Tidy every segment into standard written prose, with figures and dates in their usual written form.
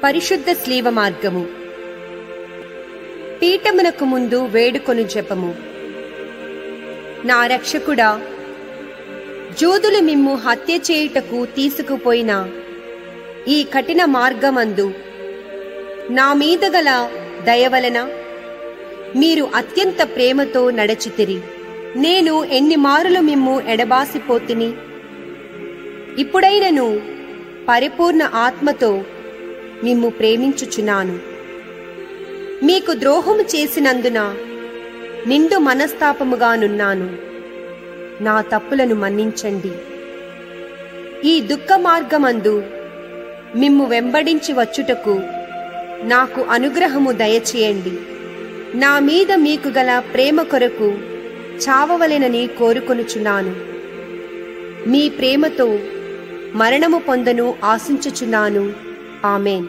పరిశుద్ధ స్లీవ మార్గము. పీఠమునకు ముందు వేడుకొను జపము. నా రక్షకుడా, జూదులు మిమ్ము హత్య చేయుటకు తీసుకుపోయిన ఈ కఠిన మార్గమందు నా మీద గల దయవలన మీరు అత్యంత ప్రేమతో నడచితిరి. నేను ఎన్ని మారులు మిమ్ము ఎడబాసిపోతిని. ఇప్పుడైనను పరిపూర్ణ ఆత్మతో మిమ్ము ప్రేమించుచున్నాను. మీకు ద్రోహము చేసినందున నిండు మనస్తాపముగానున్నాను. నా తప్పులను మన్నించండి. ఈ దుఃఖ మార్గమందు మిమ్ము వెంబడించి వచ్చుటకు నాకు అనుగ్రహము దయచేయండి. నా మీద మీకు గల ప్రేమ కొరకు చావవలెనని కోరుకొనుచున్నాను. మీ ప్రేమతో మరణము పొందను ఆశించుచున్నాను. ఆమేన్.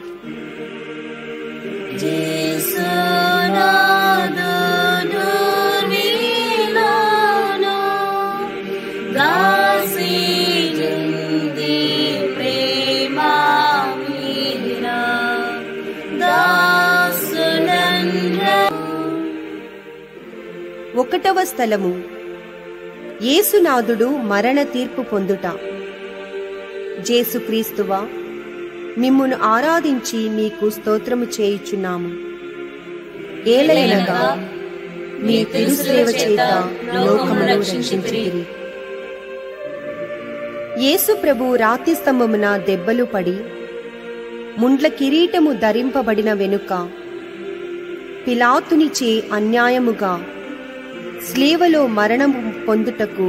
ఒకటవ స్థలము. యేసునాథుడు మరణ తీర్పు పొందుట. జేసుక్రీస్తువా, మిమ్మును ఆరాధించి మీకు స్తోత్రము చేయుచున్నాము. ఏలైనగా మీ తిరుసేవ చేత లోకమును రక్షించితిరి. యేసు ప్రభు రాతి స్తంభమున దెబ్బలు పడి ముండ్ల కిరీటము ధరింపబడిన వెనుక పిలాతునిచే అన్యాయముగా స్లీవలో మరణము పొందుటకు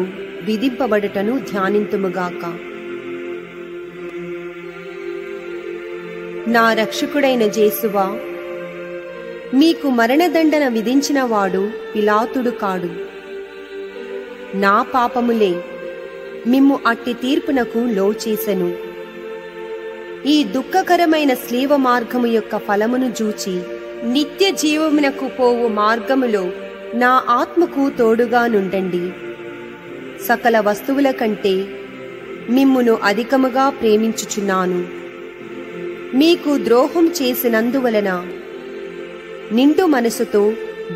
విధింపబడుటను ధ్యానింతుముగాక. నా రక్షకుడైన జేసువా, మీకు మరణదండన విధించిన వాడు పిలాతుడు కాడు. నా పాపములే మిమ్ము అట్టి తీర్పునకు లోచేసెను. ఈ దుఃఖకరమైన స్లీవ మార్గము యొక్క ఫలమును జూచి నిత్య జీవమునకు పోవు మార్గములో నా ఆత్మకు తోడుగా నుండండి. సకల వస్తువుల కంటే మిమ్మును అధికముగా ప్రేమించుచున్నాను. మీకు ద్రోహం చేసినందువలన నిండు మనసుతో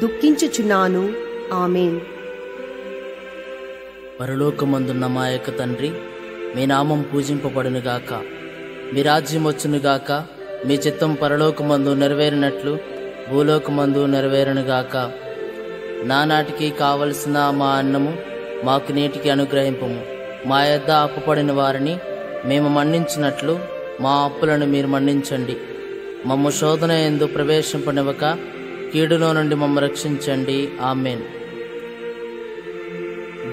దుఃఖించుచున్నాను. ఆమేన్. పరలోకమందున్న మా యొక్క తండ్రి, మీ నామం పూజింపబడునుగాక. మీ రాజ్యం వచ్చునుగాక. మీ చిత్తం పరలోకమందు నెరవేరినట్లు భూలోకమందు నెరవేరునుగాక. నానాటికి కావలసిన మా అన్నము మాకు నేటికి అనుగ్రహింపము. మా యొద్ద అప్పుపడిన వారిని మేము మన్నించినట్లు మా అప్పులను మీరు మన్నించండి. మమ్ము శోధన యందు ప్రవేశింపనివ్వక కీడులో నుండి మమ్ము రక్షించండి. ఆమేన్.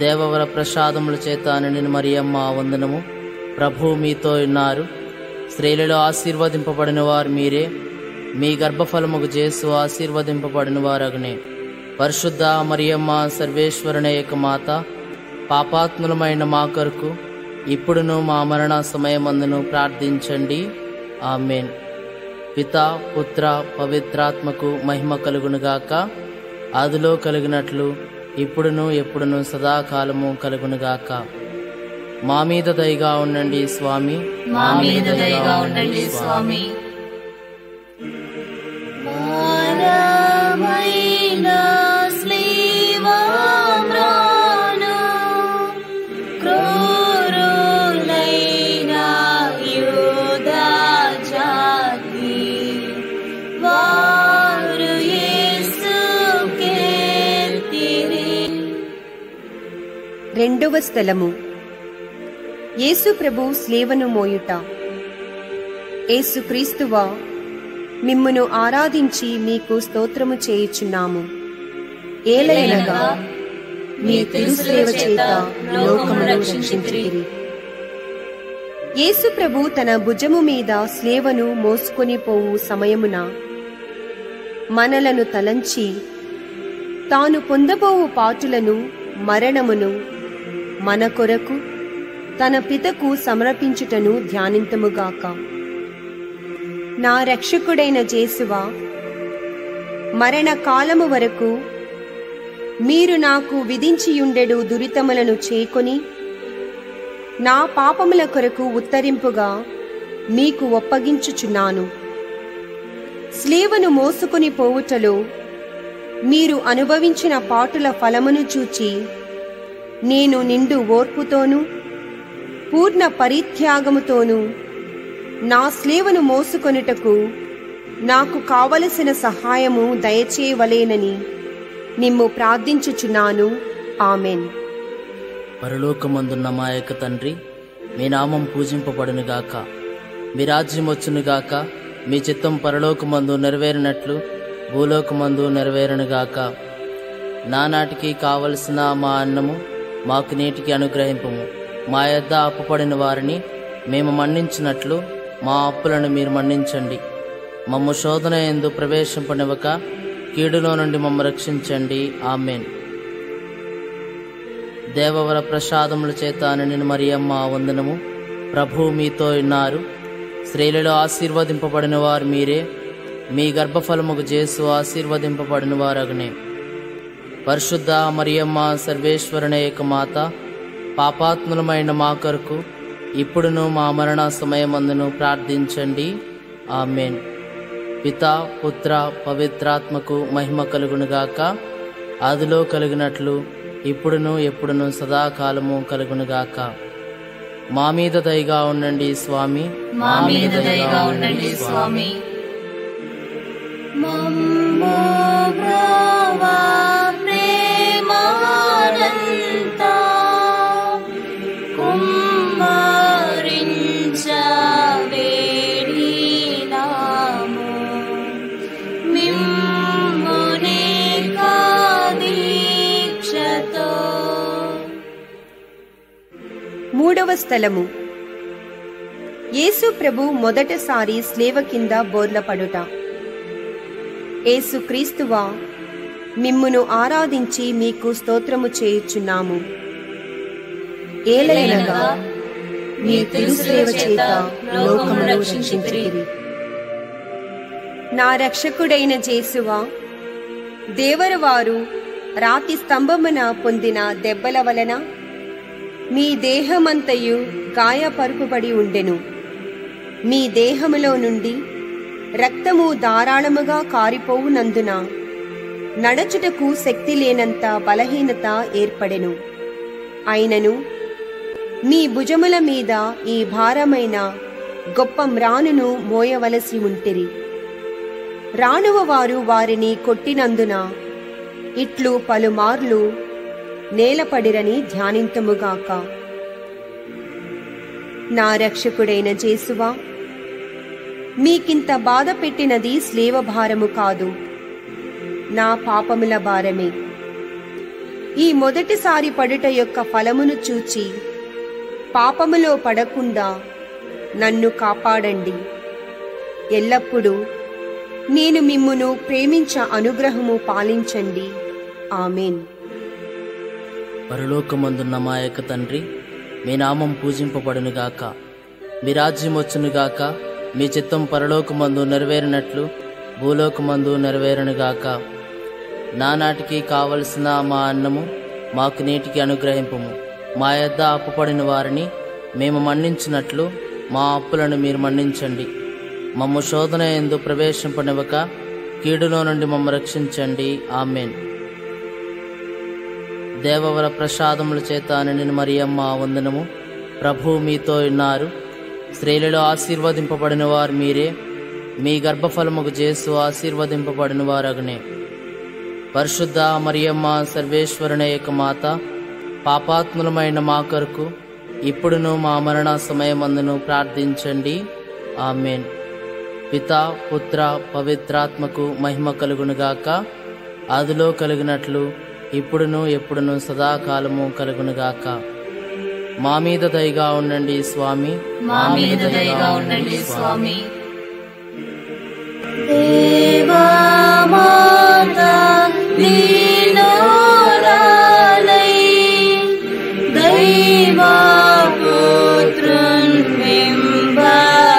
దేవవర ప్రసాదముల చేత నిండిన మరియమ్మ వందనము. ప్రభువు మీతో ఉన్నారు. స్త్రీలలో ఆశీర్వదింపబడిన వారు మీరే. మీ గర్భఫలముకు యేసు ఆశీర్వదింపబడిన వారగునే. పరిశుద్ధ మరియమ్మ సర్వేశ్వరుని యొక్క మాత, పాపాత్ములమైన మా కొరకు ఇప్పుడును మా మరణ సమయమందును ప్రార్థించండి. ఆమేన్. పితా, పుత్ర, పవిత్రాత్మకు మహిమ కలుగునుగాక. ఆదిలో కలిగినట్లు ఇప్పుడును ఎప్పుడును సదాకాలము కలుగునుగాక. మా మీద దయగా ఉండండి స్వామి. మా మీద దయగా ఉండండి స్వామి. రెండవ స్థలము. యేసు ప్రభు స్లీవను మోయుట. యేసుక్రీస్తువా, మిమ్మును ఆరాధించి మీకు స్తోత్రము చేయుచున్నాము. ఏలైనగా మీ తిరుసేవ చేత లోకమును రక్షించితిరి. యేసు ప్రభు తన భుజము మీద స్లేవను మోసుకొని పోవు సమయమున మనలను తలంచి తాను పొందబోవు పాటులను, మరణమును మన కొరకు తన పితకు సమర్పించుటను ధ్యానింతముగాక. నా రక్షకుడైన జేసువా, మరణ కాలము వరకు మీరు నాకు విధించియుండెడు దురితములను చేకొని నా పాపముల కొరకు ఉత్తరింపుగా మీకు ఒప్పగించుచున్నాను. స్లీవను మోసుకొని పోవుటలో మీరు అనుభవించిన పాటుల ఫలమును చూచి నేను నిండు ఓర్పుతోనూ పూర్ణ పరిత్యాగముతోనూ నా స్లీవను మోసుకొనుటకు నాకు కావలసిన సహాయము దయచేయవలేనని నిమ్ము ప్రార్థించుచున్నాను. ఆమెన్. పరలోకమందున్న మా యొక్క తండ్రి, మీ నామం పూజింపబడునుగాక, మీ రాజ్యం వచ్చునుగాక, మీ చిత్తం పరలోకమందు నెరవేరినట్లు భూలోకమందు నెరవేరునుగాక. నానాటికి కావలసిన మా అన్నము మాకు నేటికి అనుగ్రహింపము. మా యొద్ద అప్పుపడిన వారిని మేము మన్నించినట్లు మా అప్పులను మీరు మన్నించండి. మమ్ము శోధన యందు ప్రవేశింపనివ్వక కీడులో నుండి మమ్ము రక్షించండి. ఆమెన్. దేవవర ప్రసాదముల చేత నిన్ను మరియమ్మ వందనము. ప్రభువు మీతో ఉన్నారు. స్త్రీలలో ఆశీర్వదింపబడిన వారు మీరే. మీ గర్భఫలముకు జేసు ఆశీర్వదింపబడిన వారగునే. పరిశుద్ధ మరియమ్మ సర్వేశ్వరుని యొక్క మాత, పాపాత్ములమైన మా కొరకు ఇప్పుడును మా మరణ సమయమందును ప్రార్థించండి. ఆమెన్. పితా పుత్ర పవిత్రాత్మకు మహిమ కలుగునుగాక. ఆదిలో కలిగినట్లు ఇప్పుడును ఎప్పుడును సదాకాలము కలుగునుగాక. మా మీద దయగా ఉండండి స్వామి. మా మీద దయగా ఉండండి స్వామి. మమ్ము బ్రోవా ప్రేమానంతా కుమ్మరించవేడినాము. మిమ్మునే కాదీక్షతో. మూడవ స్థలము. యేసు ప్రభు మొదటిసారి స్లేవ కింద బోర్లపడుట. యేసు క్రీస్తువా, మిమ్మును ఆరాధించి మీకు స్తోత్రము చేయుచున్నాము. ఏలైనగా మీ తిరుసేవ చేత లోకమును రక్షించితిరి. నా రక్షకుడైన యేసువా, దేవరవారు రాతి స్తంభమున పొందిన దెబ్బల వలన మీ దేహమంతయు గాయపరుపబడి ఉండెను. మీ దేహములో నుండి రక్తము ధారాళముగా కారిపోవునందున నడచుటకు శక్తి లేనంత బలహీనత ఏర్పడెను. అయినను మీ భుజముల మీద ఈ భారమైన గొప్ప మ్రానును మోయవలసి ఉంటిరి. రానువ వారు వారిని కొట్టినందున ఇట్లు పలుమార్లు నేలపడిరని ధ్యానింతుముగాక. నా రక్షకుడైన యేసువా, మీకింత బాధ పెట్టినది స్లేవ భారము కాదు, నా పాపముల భారమే. ఈ మొదటిసారి పడుట యొక్క ఫలమును చూచి పాపములో పడకుండా నన్ను కాపాడండి. ఎల్లప్పుడూ నేను మిమ్మును ప్రేమించ అనుగ్రహము పాలించండి. ఆమెన్. పరలోకమందున్న మా యొక్క తండ్రి, మీ నామం పూజింపబడునుగాక, మీ రాజ్యం వచ్చునుగాక, మీ చిత్తం పరలోకమందు నెరవేరినట్లు భూలోకమందు నెరవేరునుగాక. నానాటికి కావలసిన మా అన్నము మాకు నేటికి అనుగ్రహింపము. మా యొద్ద అప్పుపడిన వారిని మేము మన్నించినట్లు మా అప్పులను మీరు మన్నించండి. మమ్ము శోధన యందు ప్రవేశింపనివ్వక కీడులో నుండి మమ్ము రక్షించండి. ఆమెన్. దేవవర ప్రసాదముల చేత నిన్ను మరియమ్మ వందనము. ప్రభువు మీతో ఉన్నారు. స్త్రీలలో ఆశీర్వదింపబడిన వారు మీరే. మీ గర్భఫలముకు జేసు ఆశీర్వదింపబడిన వారగునే. పరిశుద్ధ మరియమ్మ సర్వేశ్వరుని యొక్క మాత, పాపాత్ములమైన మా కొరకు ఇప్పుడును మా మరణ సమయమందును ప్రార్థించండి. ఆమెన్. పితా పుత్ర పవిత్రాత్మకు మహిమ కలుగునుగాక. ఆదిలో కలిగినట్లు ఇప్పుడును ఎప్పుడును సదాకాలము కలుగునుగాక. మా మీద దయగా ఉండండి స్వామి. మా మీద దయగా ఉండండి స్వామి. దేవా మాతా దీనురాలై దైవా పుత్రున్ వెంబడించే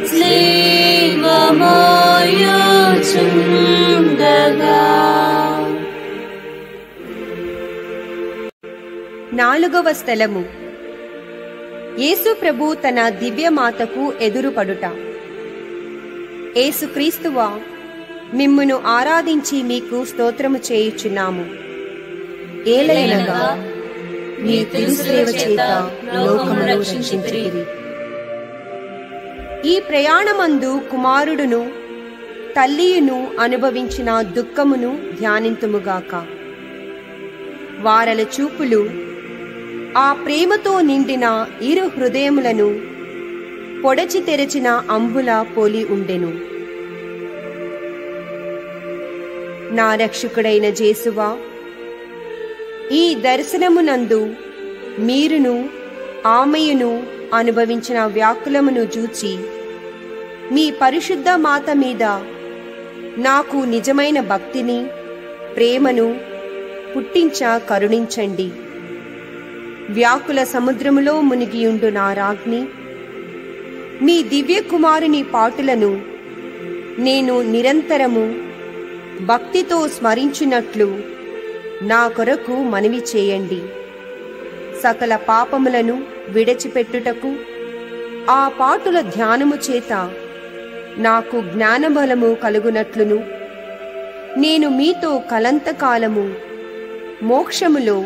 స్లీవమోయుచుండగా. నాలుగవ స్థలము. యేసు ప్రభు తన దివ్యమాతకు ఎదురుపడుట. యేసుక్రీస్తువా, మిమ్మును ఆరాధించి మీకు స్తోత్రము చేయుచున్నాము. ఏలయనగా మీ తిరుసేవ చేత లోకమును రక్షించితిరి. ఈ ప్రయాణమందు కుమారుడును తల్లియును అనుభవించిన దుఃఖమును ధ్యానింతుముగాక. వారల చూపులు ఆ ప్రేమతో నిండిన ఇరు హృదయములను పొడచి తెరచిన అంబుల పోలి ఉండెను. నా రక్షకుడైన జేసువా, ఈ దర్శనమునందు మీరును ఆమెయును అనుభవించిన వ్యాకులమును చూచి మీ పరిశుద్ధ మాత మీద నాకు నిజమైన భక్తిని, ప్రేమను పుట్టించ కరుణించండి. వ్యాకుల సముద్రములో మునిగియుండు నా రాజ్ఞి, మీ దివ్య కుమారుని పాటులను నేను నిరంతరము భక్తితో స్మరించున్నట్లు నా కొరకు మనవి చేయండి. సకల పాపములను విడిచిపెట్టుటకు ఆ పాటుల ధ్యానము చేత నాకు జ్ఞానబలము కలుగునట్లును, నేను మీతో కలంతకాలము మోక్షములో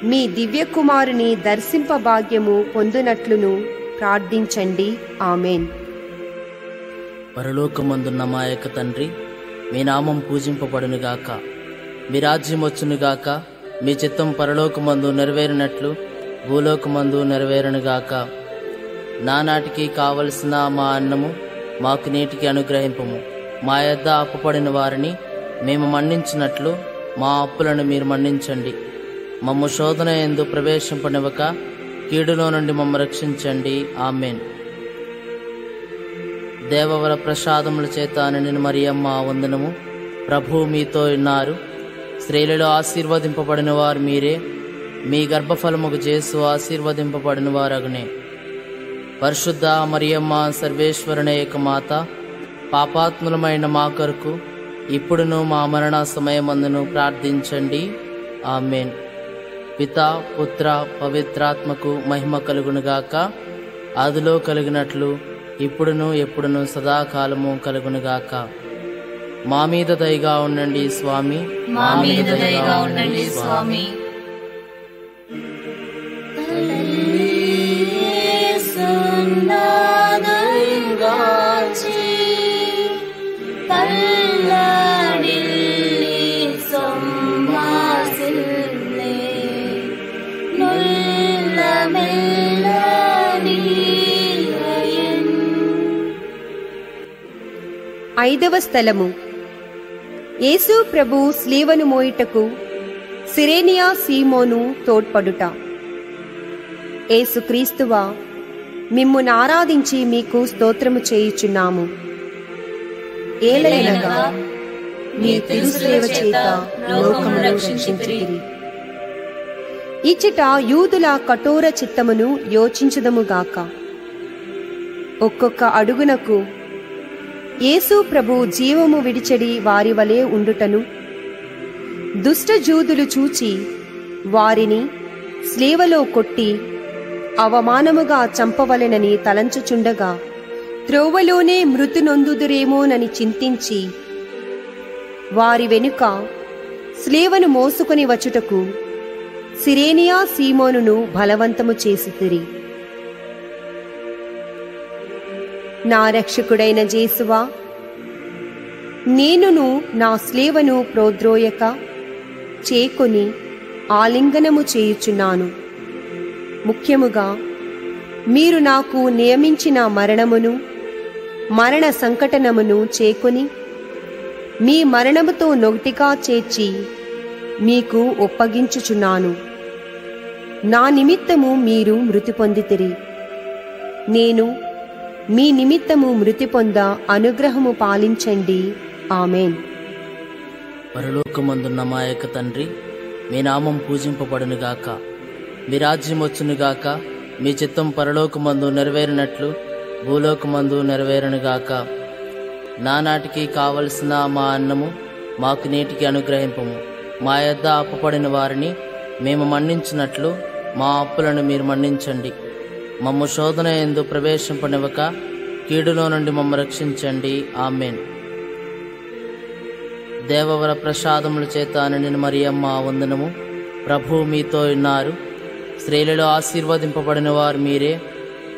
మీ దివ్యకుమారుని దర్శింపభాగ్యము పొందునట్లును ప్రార్థించండి. ఆమెన్. పరలోకమందున్న మా యొక్క తండ్రి, మీ నామం పూజింపబడునుగాక. మీ రాజ్యం వచ్చునుగాక. మీ చిత్తం పరలోకమందు నెరవేరినట్లు భూలోకమందు నెరవేరునుగాక. నానాటికి కావలసిన మా అన్నము మాకు నేటికి అనుగ్రహింపము. మా యొద్ద అప్పుపడిన వారిని మేము మన్నించినట్లు మా అప్పులను మీరు మన్నించండి. మమ్ము శోధన యందు ప్రవేశింపనివ్వక కీడులో నుండి మమ్ము రక్షించండి. ఆమెన్. దేవవర ప్రసాదముల చేత నిండిన మరియమ్మ వందనము. ప్రభువు మీతో ఉన్నారు. స్త్రీలలో ఆశీర్వదింపబడిన వారు మీరే. మీ గర్భఫలముకు జేసు ఆశీర్వదింపబడిన వారగునే. పరిశుద్ధ మరియమ్మ సర్వేశ్వరుని యొక్క మాత, పాపాత్ములమైన మా కొరకు ఇప్పుడును మా మరణ సమయమందును ప్రార్థించండి. ఆమెన్. పితా, పుత్ర, పవిత్రాత్మకు మహిమ కలుగునుగాక. ఆదిలో కలిగినట్లు ఇప్పుడును ఎప్పుడును సదాకాలము కలుగునుగాక. మా మీద దయగా ఉండండి స్వామి. మా మీద దయగా ఉండండి స్వామి. ఐదవ స్థలము. యేసు ప్రభు స్లీవను మోయుటకు సిరేనియా సీమోను తోడ్పడుట. యేసుక్రీస్తువా, మిమ్మును ఆరాధించి మీకు స్తోత్రము చేయుచున్నాము. ఏలయనగా మీ తిరుసేవ చేత లోకమును రక్షించితిరి. ఇచ్చట యూదుల కఠోర చిత్తమును యోచించుదముగాక. ఒక్కొక్క అడుగునకు యేసు ప్రభు జీవము విడిచెడి వారి వలె ఉండుటను దుష్ట జూదులు చూచి వారిని స్లేవలో కొట్టి అవమానముగా చంపవలెనని తలంచుచుండగా త్రోవలోనే మృతి నొందుదురేమోనని చింతించి వారి వెనుక స్లేవను మోసుకొని వచ్చుటకు సిరేనియా సీమోనును బలవంతము చేసితిరి. నా రక్షకుడైన జేసువా, నేనును నా స్లేవను ప్రోద్రోయక చేకొని ఆలింగనము చేయుచున్నాను. ముఖ్యముగా మీరు నాకు నియమించిన మరణమును మరణ సంకటనమును చేకొని మీ మరణముతో నొగటిగా చేర్చి మీకు ఒప్పగించుచున్నాను. నా నిమిత్తము మీరు మృతి పొందితిరి. నేను మీ నిమిత్తము మృతి పొంద అనుగ్రహము పాలించండి. ఆమెన్. పరలోకమందున్న మా యొక్క తండ్రి, మీ నామం పూజింపబడునుగాక. మీ రాజ్యం వచ్చునుగాక. మీ చిత్తం పరలోకమందు నెరవేరినట్లు భూలోకమందు నెరవేరునుగాక. నానాటికి కావలసిన మా అన్నము మాకు నేటికి అనుగ్రహింపము. మా యొద్ద అప్పుపడిన వారిని మేము మన్నించినట్లు మా అప్పులను మీరు మన్నించండి. మమ్ము శోధన యందు ప్రవేశింపనివ్వక కీడులో నుండి మమ్మ రక్షించండి. ఆమెన్. దేవవర ప్రసాదముల చేత నిండిన మరియమ్మ వందనము. ప్రభువు మీతో ఉన్నారు. స్త్రీలలో ఆశీర్వదింపబడిన వారు మీరే.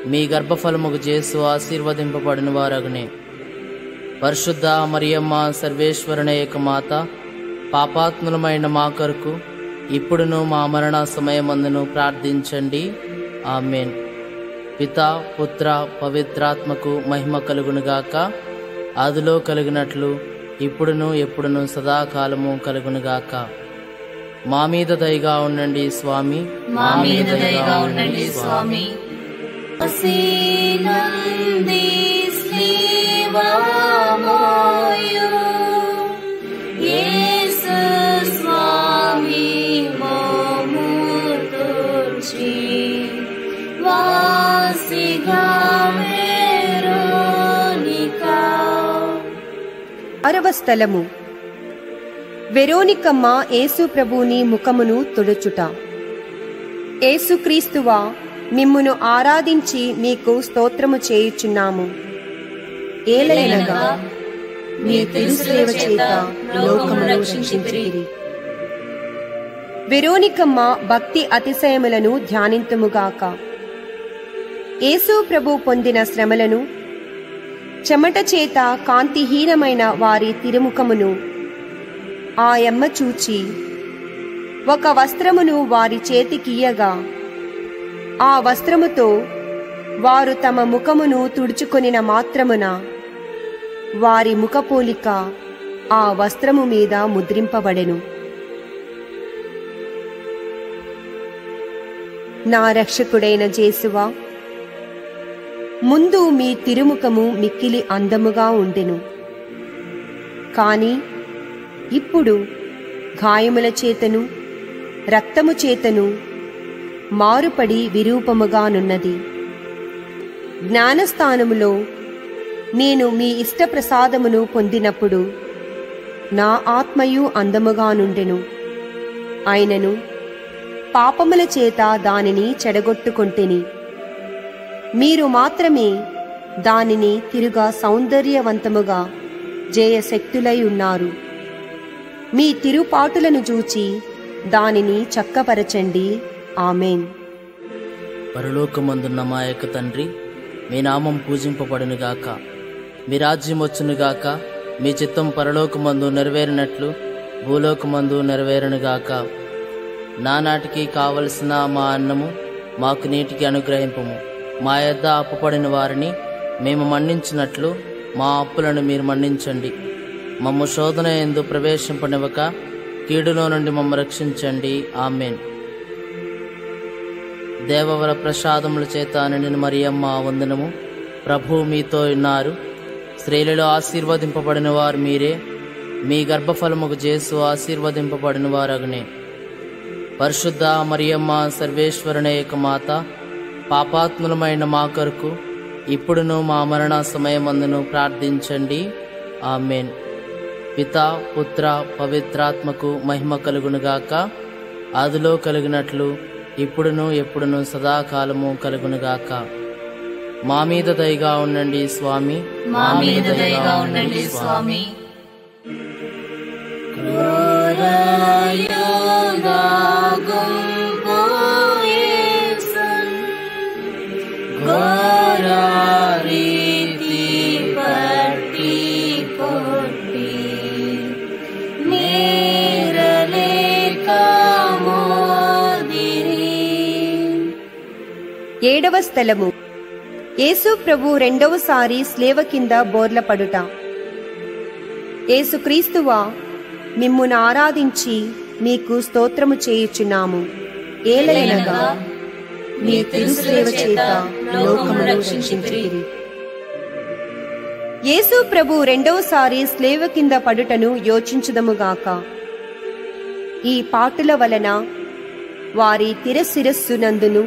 మీ గర్భఫలముకు యేసు ఆశీర్వదింపబడిన వారగునే. పరిశుద్ధ మరియమ్మ సర్వేశ్వరుని యొక్క మాత, పాపాత్ములమైన మా కొరకు ఇప్పుడును మా మరణ సమయమందును ప్రార్థించండి. ఆమెన్. పితా పుత్ర పవిత్రాత్మకు మహిమ కలుగునుగాక. ఆదిలో కలిగినట్లు ఇప్పుడును ఎప్పుడును సదాకాలము కలుగునుగాక. మా మీద దయగా ఉండండి స్వామి. మా మీద దయగా ఉండండి స్వామి. ఆరవ స్థలము. వెరోనికమ్మ యేసు ప్రభువుని ముఖమును తుడుచుట. యేసుక్రీస్తువా, మిమ్మును ఆరాధించి మీకు స్తోత్రము చేయుచున్నాము. ఏలయనగా మీ తిరుసేవ చేత లోకమును రక్షించితిరి. వెరోనికమ్మ భక్తి అతిశయములను ధ్యానింతుముగాక. యేసు ప్రభు పొందిన శ్రమలను, చెమట చేత కాంతిహీనమైన వారి తిరుముఖమును ఆయమ్మ చూచి ఒక వస్త్రమును వారి చేతికియ్యగా, ఆ వస్త్రముతో వారు తమ ముఖమును తుడుచుకొనిన మాత్రమున వారి ముఖపోలిక ఆ వస్త్రము మీద ముద్రింపబడెను. నా రక్షకుడైన యేసువా, ముందు మీ తిరుముఖము మిక్కిలి అందముగా ఉండెను, కాని ఇప్పుడు గాయముల చేతను రక్తము చేతను మారుపడి విరూపముగానున్నది. జ్ఞానస్థానములో నేను మీ ఇష్టప్రసాదమును పొందినప్పుడు నా ఆత్మయు అందముగానుండెను. అయినను పాపముల చేత దానిని చెడగొట్టుకొంటిని. మీరు మాత్రమే దానిని తిరుగా సౌందర్యవంతముగా జయశక్తులై ఉన్నారు. మీ తిరుపాటులను చూచి దానిని చక్కపరచండి. ఆమెన్. పరలోకమందున్న మా యొక్క తండ్రి, మీ నామం పూజింపబడునుగాక. మీ రాజ్యం వచ్చునుగాక. మీ చిత్తం పరలోకమందు నెరవేరినట్లు భూలోకమందు నెరవేరునుగాక. నానాటికి కావలసిన మా అన్నము మాకు నీటికి అనుగ్రహింపము. మా యొద్ద అప్పుపడిన వారిని మేము మన్నించినట్లు మా అప్పులను మీరు మన్నించండి. మమ్ము శోధన యందు ప్రవేశింపనివ్వక కీడులో నుండి మమ్మ రక్షించండి. ఆమెన్. దేవవర ప్రసాదముల చేత నిండిన మరియమ్మ వందనము. ప్రభువు మీతో ఉన్నారు. స్త్రీలలో ఆశీర్వదింపబడిన వారు మీరే. మీ గర్భఫలముకు యేసు ఆశీర్వదింపబడిన వారగునే. పరిశుద్ధ మరియమ్మ సర్వేశ్వరుని యొక్క మాత, పాపాత్ములమైన మా కొరకు ఇప్పుడును మా మరణ సమయమందును ప్రార్థించండి. ఆమెన్. పితా పుత్ర పవిత్రాత్మకు మహిమ కలుగునుగాక. ఆదిలో కలిగినట్లు ఇప్పుడును ఎప్పుడును సదాకాలము కలుగునుగాక. మా మీద దయగా ఉండండి స్వామి. మా మీద దయగా ఉండండి స్వామి. ఏడవ స్థలము. యేసు ప్రభు రెండవసారి స్లేవ కింద బోర్లపడుట. యేసుక్రీస్తువా, మిమ్మును ఆరాధించి మీకు స్తోత్రము చేయుచున్నాము. ఏలయనగా మీ తిరుసేవ చేత లోకమును రక్షించితిరి. యేసు ప్రభు రెండవసారి స్లేవ కింద పడుటను యోచించుదముగాక. ఈ పాటుల వలన వారి శిరస్సునందును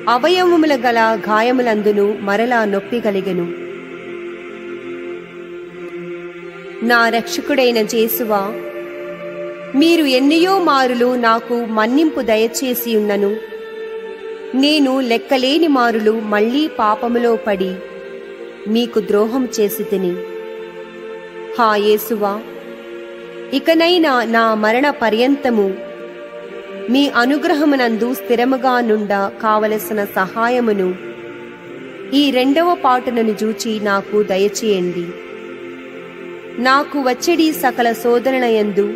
అవయవముల గల గాయములందును మరలా నొప్పి కలిగెను. నా రక్షకుడైన యేసువా, మీరు ఎన్నియో మారులు నాకు మన్నింపు దయచేసి ఉన్నను నేను లెక్కలేని మారులు మళ్లీ పాపములో పడి మీకు ద్రోహం చేసి తిని. హా యేసువా, ఇకనైనా నా మరణ పర్యంతము మీ అనుగ్రహమునందు స్థిరముగా నుండా కావలసిన సహాయమును ఈ రెండవ పాటునను చూచి నాకు దయచేయండి. నాకు వచ్చడి సకల శోధనలయందు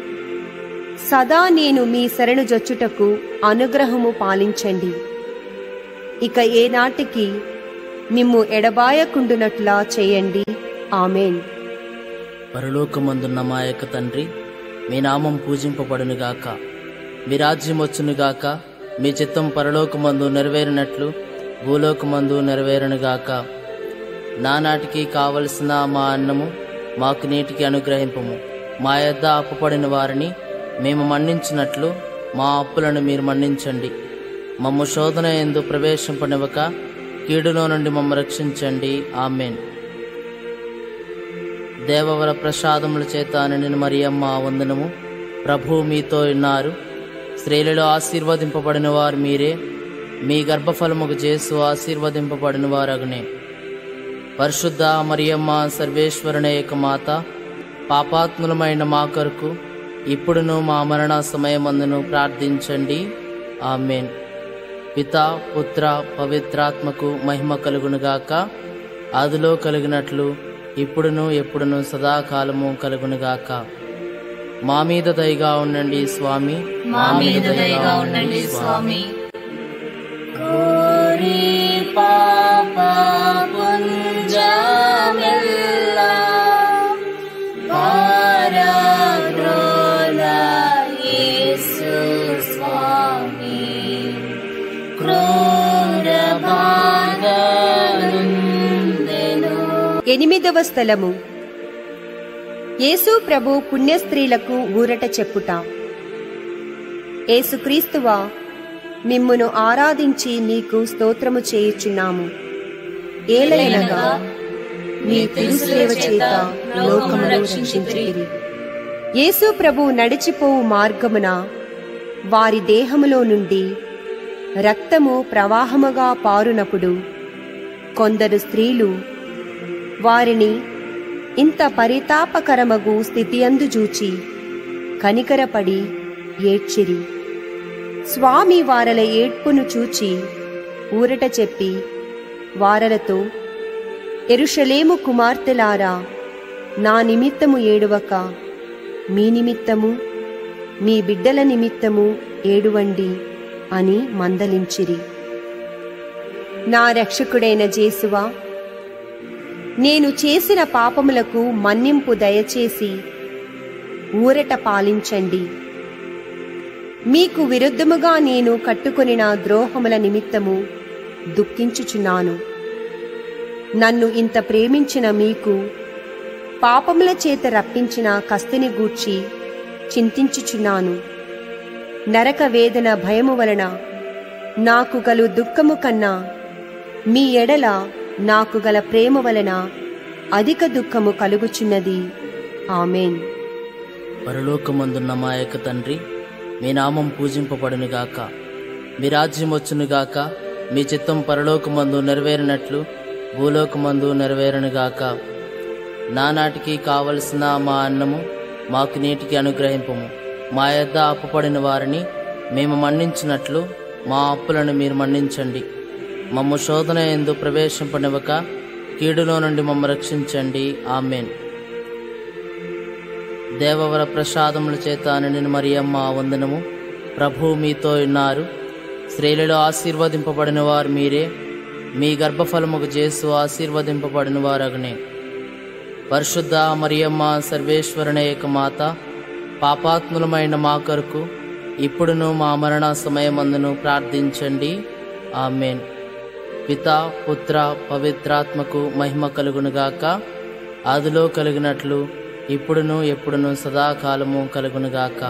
సదా నేను మీ శరణు జొచ్చుటకు అనుగ్రహము పాలించండి. ఇక ఏనాటికి మిమ్ము ఎడబాయకుండునట్లా చేయండి. ఆమేన్. పరలోకమందున్న మా యొక్క తండ్రి, మీ నామం పూజింపబడునుగాక. మీ రాజ్యం వచ్చునుగాక. మీ చిత్తం పరలోకమందు నెరవేరినట్లు భూలోకమందు నెరవేరునుగాక. నానాటికి కావలసిన మా అన్నము మాకు నేటికి అనుగ్రహింపము. మా యొద్ద అప్పుపడిన వారిని మేము మన్నించినట్లు మా అప్పులను మీరు మన్నించండి. మమ్ము శోధన యందు ప్రవేశింపనివ్వక కీడులో నుండి మమ్ము రక్షించండి. ఆమేన్. దేవవర ప్రసాదముల చేత నిండిన మరియమ్మ వందనము. ప్రభువు మీతో ఉన్నారు. స్త్రీలలో ఆశీర్వదింపబడిన వారు మీరే. మీ గర్భఫలముకు యేసు ఆశీర్వదింపబడిన వారగునే. పరిశుద్ధ మరియమ్మ సర్వేశ్వరుని యొక్క మాత, పాపాత్ములమైన మా కొరకు ఇప్పుడును మా మరణ సమయమందును ప్రార్థించండి. ఆమేన్. పితా పుత్ర పవిత్రాత్మకు మహిమ కలుగునుగాక. ఆదిలో కలిగినట్లు ఇప్పుడును ఎప్పుడును సదాకాలము కలుగునుగాక. మా మీద దయగా ఉండండి స్వామి. మా మీద దయగా ఉండండి స్వామి. కోరి పాప పుంజమెల్లా పారద్రోల యేసు స్వామి క్రూర బాధనుందెను. 8వ స్థలము. యేసు ప్రభు పుణ్యస్త్రీలకు ఊరట చెప్పుట. యేసుక్రీస్తువా, మిమ్మును ఆరాధించి మీకు స్తోత్రము చేయుచున్నాము. ఏలయనగా మీ తిరుసేవ చేత లోకమును రక్షించితిరి. యేసు ప్రభు నడిచిపోవు మార్గమున వారి దేహములో నుండి రక్తము ప్రవాహముగా పారునప్పుడు కొందరు స్త్రీలు వారిని ఇంత పరితాపకరమగు స్థితియందు చూచి కనికరపడి ఏడ్చిరి. స్వామి వారల ఏడ్పును చూచి ఊరట చెప్పి వారలతో, యెరూషలేము కుమార్తెలారా, నా నిమిత్తము ఏడువక మీ నిమిత్తము మీ బిడ్డల నిమిత్తము ఏడువండి అని మందలించిరి. నా రక్షకుడైన యేసువా, నేను చేసిన పాపములకు మన్నింపు దయచేసి ఊరట పాలించండి. మీకు విరుద్ధముగా నేను కట్టుకొనిన ద్రోహముల నిమిత్తము దుఃఖించుచున్నాను. నన్ను ఇంత ప్రేమించిన మీకు పాపముల చేత రప్పించిన కస్తిని గూర్చి చింతించుచున్నాను. నరక వేదన భయము వలన నాకు గలు దుఃఖము కన్నా మీ ఎడల నాకు గల ప్రేమ వలన అధిక దుఃఖము కలుగుచున్నది. ఆమేన్. పరలోకమందున్న మా యొక్క తండ్రి, మీ నామం పూజింపబడునుగాక. మీ రాజ్యం వచ్చునుగాక. మీ చిత్తం పరలోకమందు నెరవేరినట్లు భూలోకమందు నెరవేరునుగాక. నానాటికి కావలసిన మా అన్నము మాకు నేటికి అనుగ్రహింపము. మా యొద్ద అప్పుపడిన వారిని మేము మన్నించినట్లు మా అప్పులను మీరు మన్నించండి. మమ్ము శోధన యందు ప్రవేశింపనివ్వక కీడులో నుండి మమ్ము రక్షించండి. ఆమేన్. దేవవర ప్రసాదముల చేత నిండిన మరియమ్మ వందనము. ప్రభువు మీతో ఉన్నారు. స్త్రీలలో ఆశీర్వదింపబడిన వారు మీరే. మీ గర్భఫలముకు యేసు ఆశీర్వదింపబడిన వారగునే. పరిశుద్ధ మరియమ్మ సర్వేశ్వరుని యొక్క మాత, పాపాత్ములమైన మా కొరకు ఇప్పుడును మా మరణ సమయమందును ప్రార్థించండి. ఆమేన్. పితా పుత్ర పవిత్రాత్మకు మహిమ కలుగునుగాక. ఆదిలో కలిగినట్లు ఇప్పుడును ఎప్పుడును సదాకాలము కలుగునుగాక.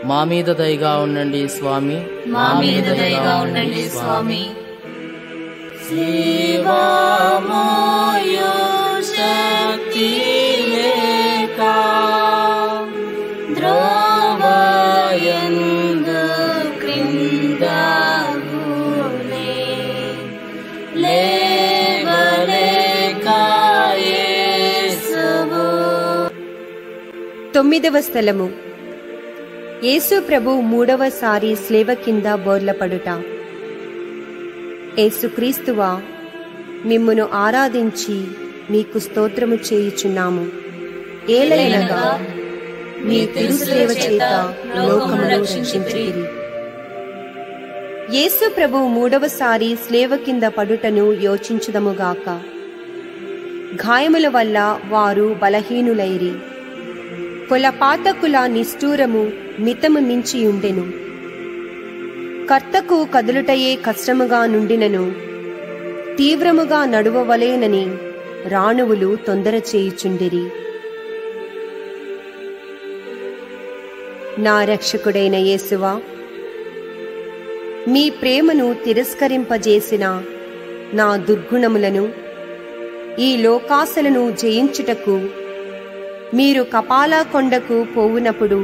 మా మీద దయగా ఉండండి స్వామి. మా మీద దయగా ఉండండి స్వామి. శివమోయో శక్తి లేక ద్రోవయందు క్రిందగునే లేవలేక 9వ స్థలము. యేసు ప్రభు 3వసారి స్లేవ కింద బోర్లపడుట. యేసుక్రీస్తువా, మిమ్మును ఆరాధించి మీకు స్తోత్రము చేయుచున్నాము. ఏలయనగా మీ తిరుసేవ చేత లోకమును రక్షించితిరి. యేసు ప్రభు 3వసారి స్లేవ కింద పడుటను యోచించుదముగాక. గాయముల వల్ల వారు బలహీనులైరి. కొలపాతకుల నిష్ఠూరము మితము మించియుండెను. కర్తకు కదులుటయే కష్టముగా నుండినను తీవ్రముగా నడువవలేనని రాణువులు తొందర చేయుచుండిరి. నా రక్షకుడైన యేసువా, మీ ప్రేమను తిరస్కరింపజేసిన నా దుర్గుణములను, ఈ లోకాశలను జయించుటకు మీరు కపాలా కొండకు పోవునప్పుడు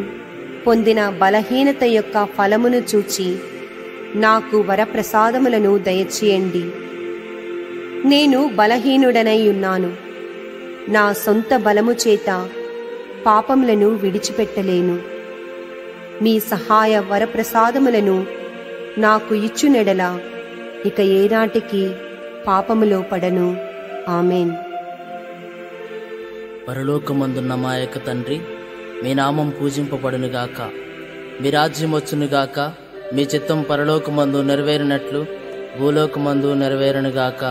పొందిన బలహీనత యొక్క ఫలమును చూచి నాకు వరప్రసాదములను దయచేయండి. నేను బలహీనుడనై ఉన్నాను. నా సొంత బలము చేత పాపములను విడిచిపెట్టలేను. మీ సహాయ వరప్రసాదములను నాకు ఇచ్చునెడల ఇక ఏనాటికి పాపములో పడను. ఆమేన్. పరలోకమందున్న మా యొక్క తండ్రి, మీ నామం పూజింపబడునుగాక. మీ రాజ్యం వచ్చునుగాక. మీ చిత్తం పరలోకమందు నెరవేరినట్లు భూలోకమందు నెరవేరునుగాక.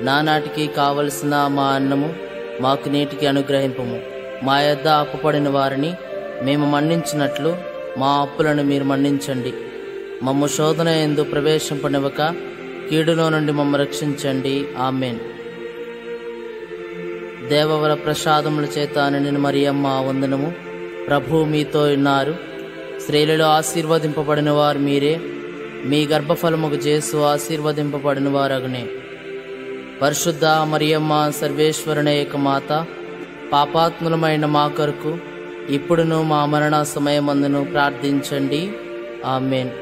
నానాటికి కావలసిన మా అన్నము మాకు నేటికి అనుగ్రహింపము. మా యొద్ద అప్పుపడిన వారిని మేము మన్నించినట్లు మా అప్పులను మీరు మన్నించండి. మమ్ము శోధన యందు ప్రవేశింపనివ్వక కీడులో నుండి మమ్ము రక్షించండి. ఆమేన్. దేవవర ప్రసాదముల చేత నిన్ను మరియమ్మ వందనము. ప్రభు మీతో ఉన్నారు. స్త్రీలలో ఆశీర్వదింపబడిన వారు మీరే. మీ గర్భఫలముకు జేసు ఆశీర్వదింపబడిన వారగునే. పరిశుద్ధ మరియమ్మ సర్వేశ్వరుని యొక్క మాత, పాపాత్ములమైన మా కొరకు ఇప్పుడును మా మరణ సమయమందును ప్రార్థించండి. ఆమేన్.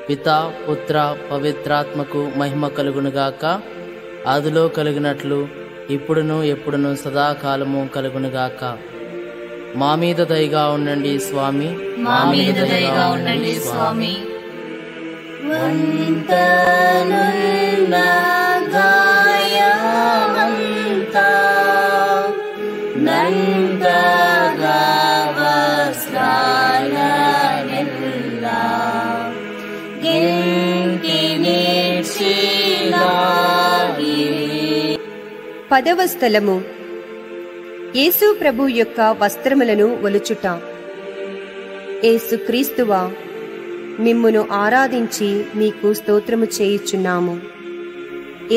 పితా, పుత్ర, పవిత్రాత్మకు మహిమ కలుగునుగాక. ఆదిలో కలిగినట్లు ఇప్పుడును ఎప్పుడును సదాకాలము కలుగునుగాక. మా మీద దయగా ఉండండి స్వామి. మా మీద దయగా ఉండండి స్వామి. వంతనున్న గాయమంతా నందగా వస్త్రాలనెల్లా గింటి నీడ్చిలాగిరి. 10వ స్థలము. యేసు ప్రభు యొక్క వస్త్రములను ఒలుచుట. యేసుక్రీస్తువా, మిమ్మును ఆరాధించి మీకు స్తోత్రము చేయుచున్నాము.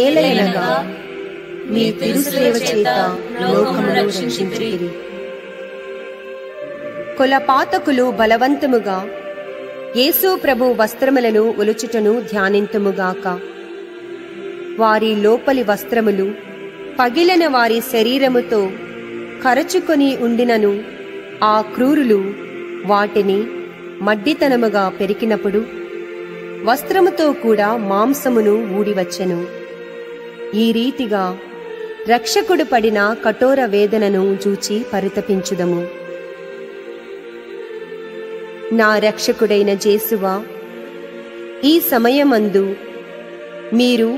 ఏలయనగా మీ తిరుసేవ చేత లోకమును రక్షించితిరి. కొలపాతకులు బలవంతముగా యేసు ప్రభు వస్త్రములను ఒలుచుటను ధ్యానింతుముగాక. వారి లోపలి వస్త్రములు పగిలిన వారి శరీరముతో కరచుకొని ఉండినను ఆ క్రూరులు వాటిని మడ్డితనముగా పెరికినప్పుడు వస్త్రముతో కూడా మాంసమును ఊడివచ్చెను. ఈ రీతిగా రక్షకుడు పడిన కఠోర వేదనను చూచి పరితపించుదము. నా రక్షకుడైన జేసువా, ఈ సమయమందు మీరు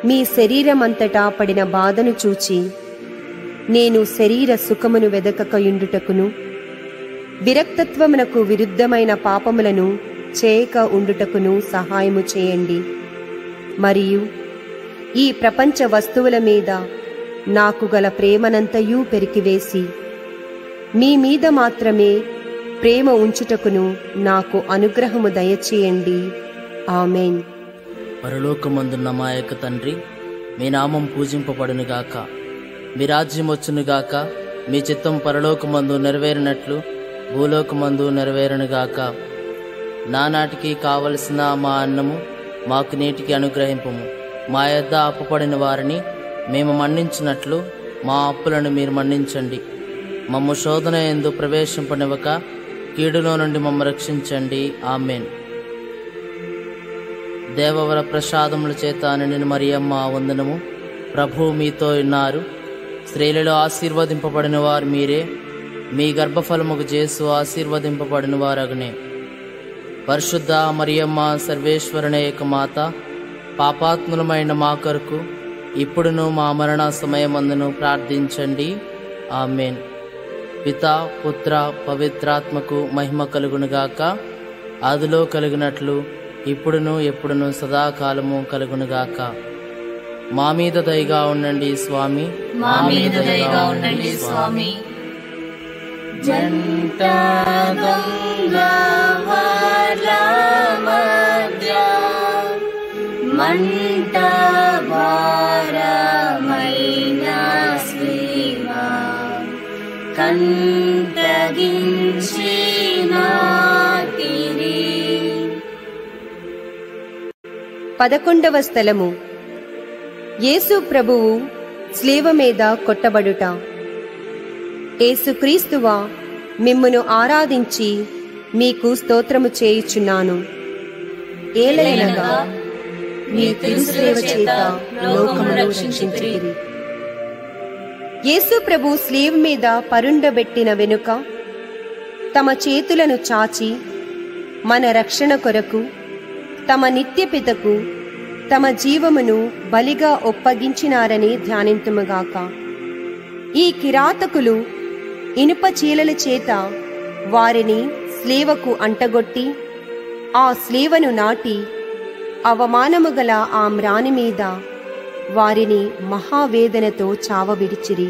మీ శరీరమంతటా పడిన బాధను చూచి నేను శరీర సుఖమును వెదకకయుండుటకును విరక్తత్వమునకు విరుద్ధమైన పాపములను చేయక ఉండుటకును సహాయము చేయండి. మరియు ఈ ప్రపంచ వస్తువుల మీద నాకు గల ప్రేమనంతయూ పెరికివేసి మీ మీద మాత్రమే ప్రేమ ఉంచుటకును నాకు అనుగ్రహము దయచేయండి. ఆమేన్. పరలోకమందున్న మా యొక్క తండ్రి, మీ నామం పూజింపబడునుగాక. మీ రాజ్యం వచ్చునుగాక. మీ చిత్తం పరలోకమందు నెరవేరినట్లు భూలోకమందు నెరవేరునుగాక. నానాటికి కావలసిన మా అన్నము మాకు నేటికి అనుగ్రహింపము. మా యొద్ద అప్పుపడిన వారిని మేము మన్నించినట్లు మా అప్పులను మీరు మన్నించండి. మమ్ము శోధన యందు ప్రవేశింపనివ్వక కీడులో నుండి మమ్ము రక్షించండి. ఆమేన్. దేవవర ప్రసాదముల చేత నిన్ను మరియమ్మ వందనము. ప్రభు మీతో ఉన్నారు. స్త్రీలలో ఆశీర్వదింపబడిన వారు మీరే. మీ గర్భఫలముకు జేసు ఆశీర్వదింపబడిన వారగునే. పరిశుద్ధ మరియమ్మ సర్వేశ్వరుని యొక్క మాత, పాపాత్ములమైన మా కొరకు ఇప్పుడును మా మరణ సమయమందును ప్రార్థించండి. ఆమేన్. పితా పుత్ర పవిత్రాత్మకు మహిమ కలుగునుగాక. ఆదిలో కలిగినట్లు ఇప్పుడును ఎప్పుడును సదాకాలము కలుగునుగాక. మా మీద దయగా ఉండండి స్వామి. మా మీద దయగా ఉండండి స్వామి. జంట గంగావర మధ్య మంట భారమైన శ్రీమా కంటగించినాటిరి. 11వ స్థలము యేసు ప్రభువు స్లీవ మీద కొట్టబడుట. యేసుక్రీస్తువా, మిమ్మును ఆరాధించి మీకు స్తోత్రము చేయుచున్నాను. ఏలయనగా మీ తిరుసేవ చేత లోకమును రక్షించితిరి. యేసు ప్రభు స్లీవ మీద పరుండబెట్టిన వెనుక తమ చేతులను చాచి మన రక్షణ కొరకు తమ నిత్యపితకు తమ జీవమును బలిగా ఒప్పగించినారని ధ్యానింతుముగాక. ఈ కిరాతకులు ఇనుప చీలల చేత వారిని స్లీవకు అంటగొట్టి ఆ స్లీవను నాటి అవమానముగల ఆ మ్రాని మీద వారిని మహావేదనతో చావవిడిచిరి.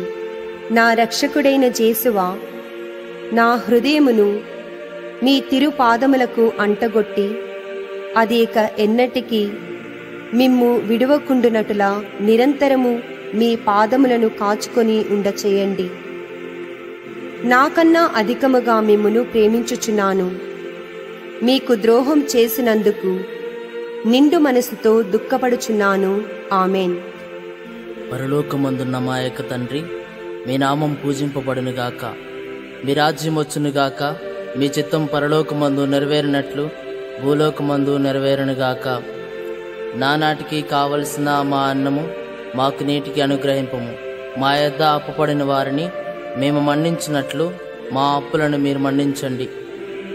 నా రక్షకుడైన జేసువా, నా హృదయమును మీ తిరుపాదములకు అంటగొట్టి అదేక ఎన్నటికీ మిమ్ము విడువకుండునటులా నిరంతరము మీ పాదములను కాచుకొని ఉండచేయండి. నాకన్నా అధికముగా మిమ్మును ప్రేమించుచున్నాను. మీకు ద్రోహం చేసినందుకు నిండు మనసుతో దుఃఖపడుచున్నాను. ఆమెన్. పరలోకమందున్న మా యొక్క తండ్రి, మీ నామం పూజింపబడునుగాక. మీ రాజ్యం వచ్చునుగాక. మీ చిత్తం పరలోకమందు నెరవేరినట్లు భూలోకమందు నెరవేరునుగాక. నానాటికి కావలసిన మా అన్నము మాకు నేటికి అనుగ్రహింపము. మా యొద్ద అప్పుపడిన వారిని మేము మన్నించినట్లు మా అప్పులను మీరు మన్నించండి.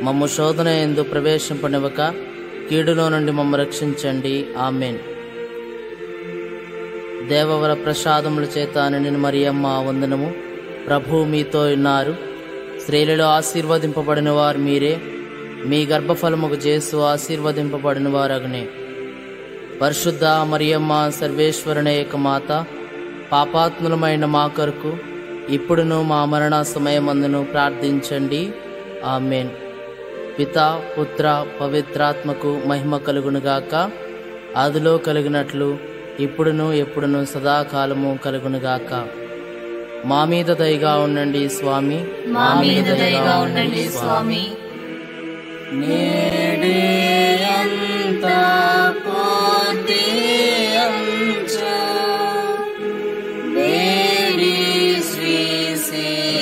మమ్ము శోధన యందు ప్రవేశింపనివ్వక కీడులో నుండి మమ్ము రక్షించండి. ఆమెన్. దేవవర ప్రసాదముల చేత నిన్ను మరియమ్మ వందనము. ప్రభువు మీతో ఉన్నారు. స్త్రీలలో ఆశీర్వదింపబడిన వారు మీరే. మీ గర్భఫలముకు జేసు ఆశీర్వదింపబడిన వారగునే. పరిశుద్ధ మరియమ్మ సర్వేశ్వరుని యొక్క మాత, పాపాత్ములమైన మా కొరకు ఇప్పుడును మా మరణ సమయమందును ప్రార్థించండి. ఆమెన్. పితా పుత్ర పవిత్రాత్మకు మహిమ కలుగునుగాక. ఆదిలో కలిగినట్లు ఇప్పుడును ఎప్పుడును సదాకాలము కలుగునుగాక. మా మీద దయగా ఉండండి స్వామి. మా మీద దయగా ఉండండి స్వామి. నేడియంత పోతియంచు వేడి శ్రీశైలంబు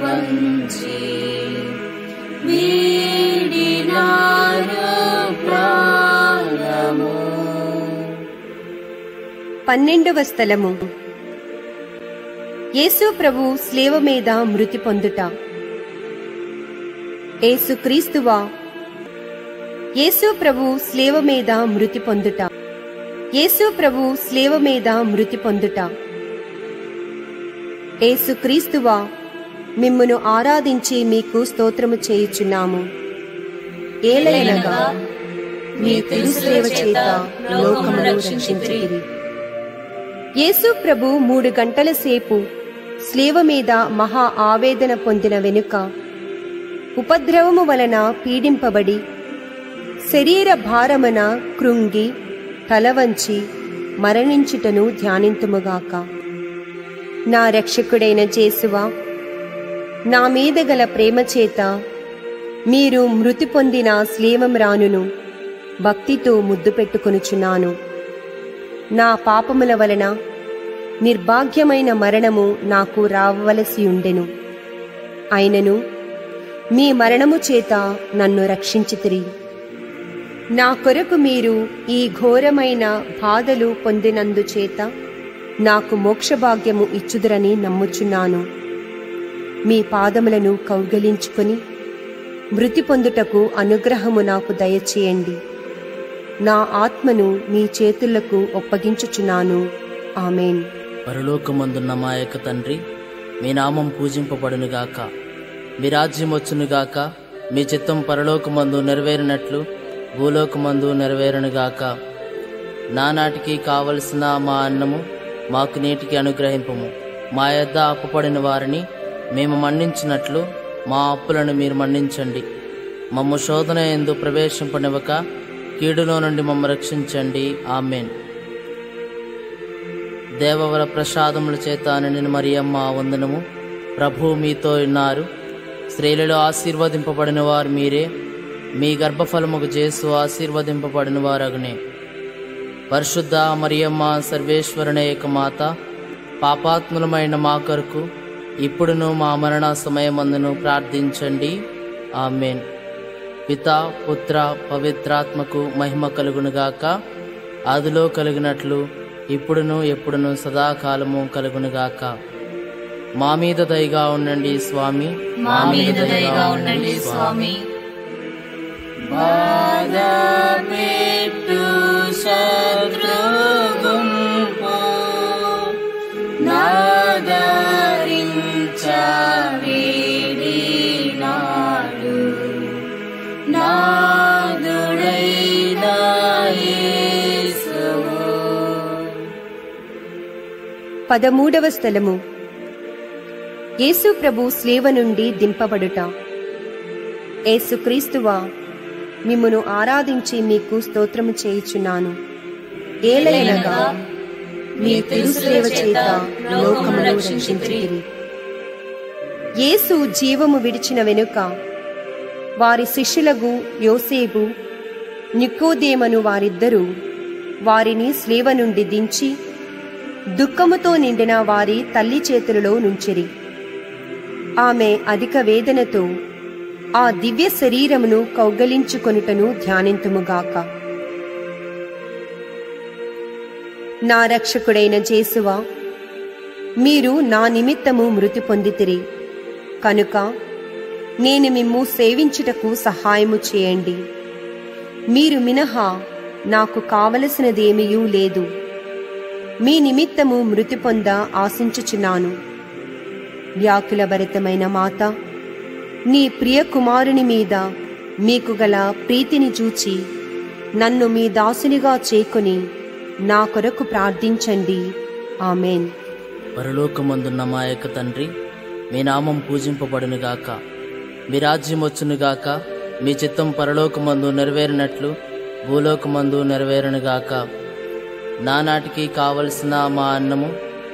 వంచి వీడినారు ప్రాణము. 12వ స్థలము యేసు ప్రభు స్లీవ మీద మృతి పొందుట. యేసుక్రీస్తువా, యేసు ప్రభు స్లీవ మీద మృతి పొందుట. యేసు ప్రభు స్లీవ మీద మృతి పొందుట. యేసుక్రీస్తువా, మిమ్మును ఆరాధించి మీకు స్తోత్రము చేయుచున్నాము. ఏలయనగా మీ తిరుసేవ చేత లోకమును రక్షించితిరి. యేసు ప్రభు 3 గంటల సేపు స్లీవ మీద మహా ఆవేదన పొందిన వెనుక ఉపద్రవము వలన పీడింపబడి శరీర భారమున కృంగి తలవంచి మరణించుటను ధ్యానింతుముగాక. నా రక్షకుడైన జేసువా, నా మీద గల ప్రేమ చేత మీరు మృతి పొందిన స్లీవమ్రానును భక్తితో ముద్దు పెట్టుకొనుచున్నాను. నా పాపముల వలన నిర్భాగ్యమైన మరణము నాకు రావలసి ఉండెను. అయినను మీ మరణము చేత నన్ను రక్షించితిరి. నా కొరకు మీరు ఈ ఘోరమైన బాధలు పొందినందుచేత నాకు మోక్షభాగ్యము ఇచ్చుదురని నమ్ముచున్నాను. మీ పాదములను కౌగలించుకొని మృతి పొందుటకు అనుగ్రహము నాకు దయచేయండి. నా ఆత్మను మీ చేతులకు ఒప్పగించుచున్నాను. ఆమేన్. పరలోకమందున్న మా యొక్క తండ్రి, మీ నామం పూజింపబడునుగాక, మీ రాజ్యం వచ్చునుగాక, మీ చిత్తం పరలోకమందు నెరవేరినట్లు భూలోకమందు నెరవేరునుగాక. నానాటికి కావలసిన మా అన్నము మాకు నేటికి అనుగ్రహింపము. మా యొద్ద అప్పుపడిన వారిని మేము మన్నించినట్లు మా అప్పులను మీరు మన్నించండి. మమ్ము శోధన యందు ప్రవేశింపనివ్వక కీడులో నుండి మమ్ము రక్షించండి. ఆమేన్. దేవవర ప్రసాదముల చేత నిండిన మరియమ్మ వందనము. ప్రభువు మీతో ఉన్నారు. స్త్రీలలో ఆశీర్వదింపబడిన వారు మీరే. మీ గర్భఫలముకు యేసు ఆశీర్వదింపబడిన వారగునే. పరిశుద్ధ మరియమ్మ సర్వేశ్వరుని యొక్క మాత, పాపాత్ములమైన మా కొరకు ఇప్పుడును మా మరణ సమయమందును ప్రార్థించండి. ఆమేన్. పితా పుత్ర పవిత్రాత్మకు మహిమ కలుగునుగాక. ఆదిలో కలిగినట్లు ఇప్పుడును ఎప్పుడును సదాకాలము కలుగునుగాక. మా మీద దయగా ఉండండి స్వామి. మా మీద దయగా ఉండండి స్వామి. బాధపెట్టు శత్రుగుంపు నాదరించవేడినాడు నాదుడైన యేసువు. 13వ స్థలము. యేసు ప్రభు స్లేవ నుండి దింపబడుట. యేసుక్రీస్తువా, మిమ్మును ఆరాధించి మీకు స్తోత్రము చేయుచున్నాను. ఏలయనగా మీ తిరుసేవ చేత లోకమును రక్షించితిరి. యేసు జీవము విడిచిన వెనుక వారి శిష్యులకు యోసేపు, నికోదేమను వారిద్దరూ వారిని స్లేవ నుండి దించి దుఃఖముతో నిండిన వారి తల్లి చేతులలో నుంచిరి. ఆమె అధిక వేదనతో ఆ దివ్య శరీరమును కౌగలించుకొనుటను ధ్యానింతుముగాక. నా రక్షకుడైన యేసువా, మీరు నా నిమిత్తము మృతి పొందితిరి కనుక నేను మిమ్ము సేవించుటకు సహాయము చేయండి. మీరు మినహా నాకు కావలసినదేమీయూ లేదు. మీ నిమిత్తము మృతి పొంద ఆశించుచున్నాను. వ్యాకుల భరితమైన మాత, నీ ప్రియ కుమారుని మీద మీకు గల ప్రీతిని చూచి నన్ను మీ దాసునిగా చేకొని నా కొరకు ప్రార్థించండి. ఆమేన్. పరలోకమందున్న మా యొక్క తండ్రి, మీ నామం పూజింపబడునుగాక, మీ రాజ్యం వచ్చునుగాక, మీ చిత్తం పరలోకమందు నెరవేరినట్లు భూలోకమందు నెరవేరునుగాక. నానాటికి కావలసిన మా అన్నము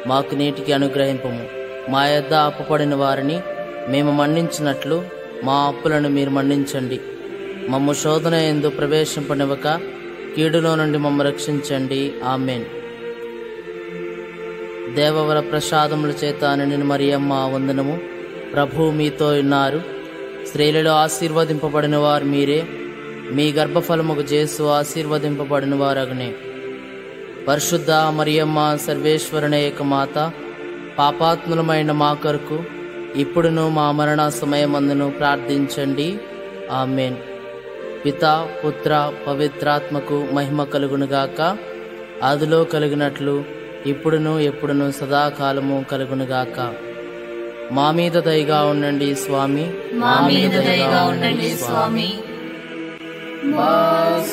మాకు నేటికి అనుగ్రహింపము. మా యొద్ద అప్పుపడిన వారిని మేము మన్నించినట్లు మా అప్పులను మీరు మన్నించండి. మమ్ము శోధన యందు ప్రవేశింపనివ్వక కీడులో నుండి మమ్ము రక్షించండి. ఆమేన్. దేవవర ప్రసాదముల చేత నిండిన మరియమ్మ వందనము. ప్రభువు మీతో ఉన్నారు. స్త్రీలలో ఆశీర్వదింపబడిన వారు మీరే. మీ గర్భఫలముకు యేసు ఆశీర్వదింపబడిన వారగునే. పరిశుద్ధ మరియమ్మ సర్వేశ్వరుని యొక్క మాత, పాపాత్ములమైన మా కొరకు ఇప్పుడును మా మరణ సమయమందును ప్రార్థించండి. ఆమేన్. పితా పుత్ర పవిత్రాత్మకు మహిమ కలుగునుగాక. ఆదిలో కలిగినట్లు ఇప్పుడును ఎప్పుడును సదాకాలము కలుగునుగాక. మా మీద దయగా ఉండండి స్వామి. మా మీద దయగా ఉండండి స్వామి.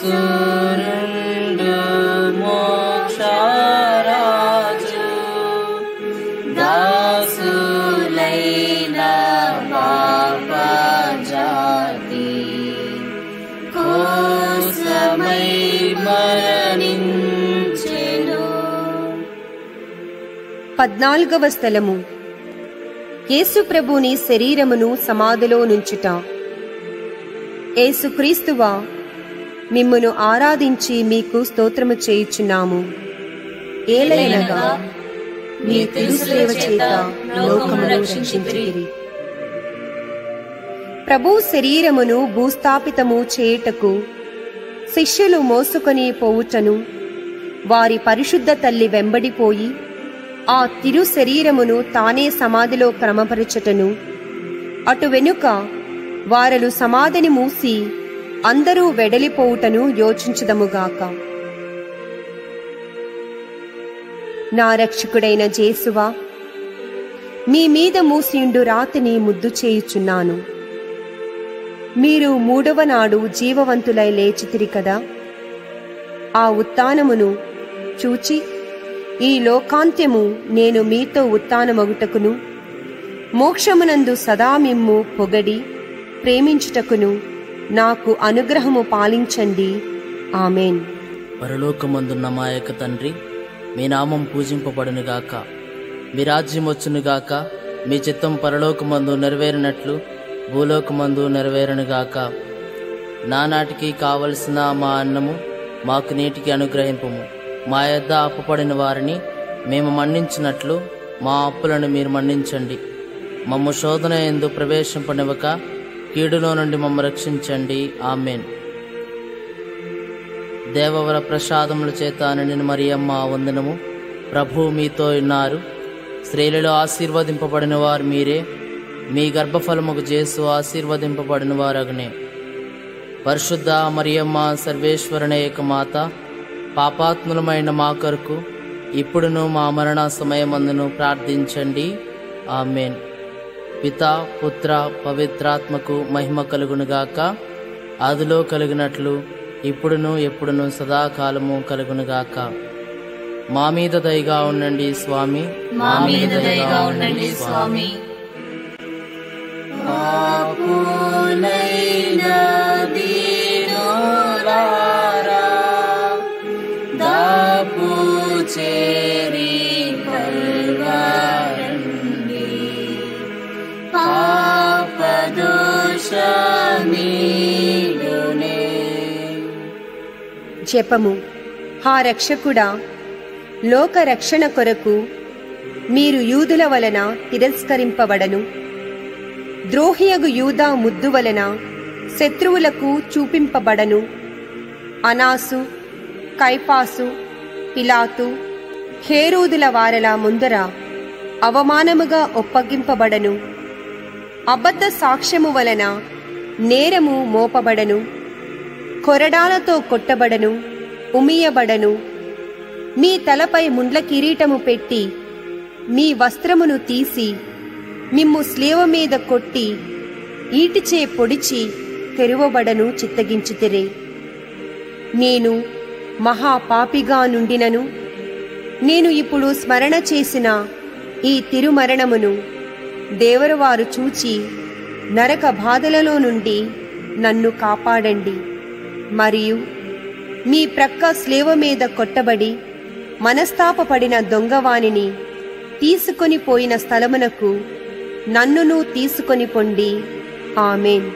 బాసురుండు మోక్షరాజు దాసులైన పాపజాతి కోసమై మరణించెను. 14వ స్థలము. యేసు ప్రభుని శరీరమును సమాధిలో నుంచుట. యేసుక్రీస్తువా, మిమ్మును ఆరాధించి మీకు స్తోత్రము చేయుచున్నాము. ఏలయనగా మీ తిరుసేవ చేత లోకమును రక్షించితిరి. ప్రభు శరీరమును భూస్థాపితము చేయుటకు శిష్యులు మోసుకొని పోవుటను వారి పరిశుద్ధ తల్లి వెంబడిపోయి ఆ తిరు శరీరమును తానే సమాధిలో క్రమపరచుటను అటు వెనుక వారలు సమాధిని మూసి అందరూ వెడలిపోవుటను యోచించుదముగాక. నా రక్షకుడైన జేసువా, మీ మీద మూసిండు రాతిని ముద్దు చేయుచున్నాను. మీరు 3వ నాడు జీవవంతులై లేచితిరి కదా. ఆ ఉత్థానమును చూచి ఈ లోకాంత్యము నేను మీతో ఉత్థానమగుటకును మోక్షమునందు సదా మిమ్ము పొగడి ప్రేమించుటకును నాకు అనుగ్రహము పాలించండి. ఆమేన్. పరలోకమందున్న మా యొక్క తండ్రి, మీ నామం పూజింపబడునుగాక. మీ రాజ్యం వచ్చునుగాక. మీ చిత్తం పరలోకమందు నెరవేరినట్లు భూలోకమందు నెరవేరునుగాక. నానాటికి కావలసిన మా అన్నము మాకు నేటికి అనుగ్రహింపుము. మా యొద్ద అప్పుపడిన వారిని మేము మన్నించినట్లు మా అప్పులను మీరు మన్నించండి. మమ్ము శోధన యందు ప్రవేశింపనివ్వక కీడులో నుండి మమ్ము రక్షించండి. ఆమేన్. దేవవర ప్రసాదముల చేత నిండిన మరియమ్మ వందనము. ప్రభువు మీతో ఉన్నారు. స్త్రీలలో ఆశీర్వదింపబడిన వారు మీరే. మీ గర్భఫలముకు జేసు ఆశీర్వదింపబడిన వారగునే. పరిశుద్ధ మరియమ్మ సర్వేశ్వరుని యొక్క మాత, పాపాత్ములమైన మా కొరకు ఇప్పుడును మా మరణ సమయమందును ప్రార్థించండి. ఆమేన్. పితా పుత్ర పవిత్రాత్మకు మహిమ కలుగునుగాక. ఆదిలో కలిగినట్లు ఇప్పుడును ఎప్పుడును సదాకాలము కలుగునుగాక. మా మీద దయగా ఉండండి స్వామి. మా మీద దయగా ఉండండి స్వామి. ఆపునైనా దీనులారా దాపు చేరి పల్వారండి పాపదోషమీడునే. జపము. హా రక్షకుడా, లోక రక్షణ కొరకు మీరు యూదుల వలన తిరస్కరింపబడను. ద్రోహియగు యూదా ముద్దు వలన శత్రువులకు చూపింపబడను. అనాసు, కైపాసు, పిలాతు, హేరోదుల వారల ముందర అవమానముగా ఒప్పగింపబడను. అబద్ధ సాక్ష్యము వలన నేరము మోపబడను. కొరడాలతో కొట్టబడను, ఉమియబడను. మీ తలపై ముండ్ల కిరీటము పెట్టి మీ వస్త్రమును తీసి మిమ్ము స్లేవ మీద కొట్టి ఈటిచే పొడిచి తెరువబడను చిత్తగించుతిరే. నేను మహాపాపిగా నుండినను నేను ఇప్పుడు స్మరణ చేసిన ఈ తిరుమరణమును దేవరవారు చూచి నరక బాధలలో నుండి నన్ను కాపాడండి. మరియు మీ ప్రక్క స్లేవ మీద కొట్టబడి మనస్తాపపడిన దొంగవానిని తీసుకొని పోయిన స్థలమునకు నన్నును తీసుకొని పొండి. ఆమేన్.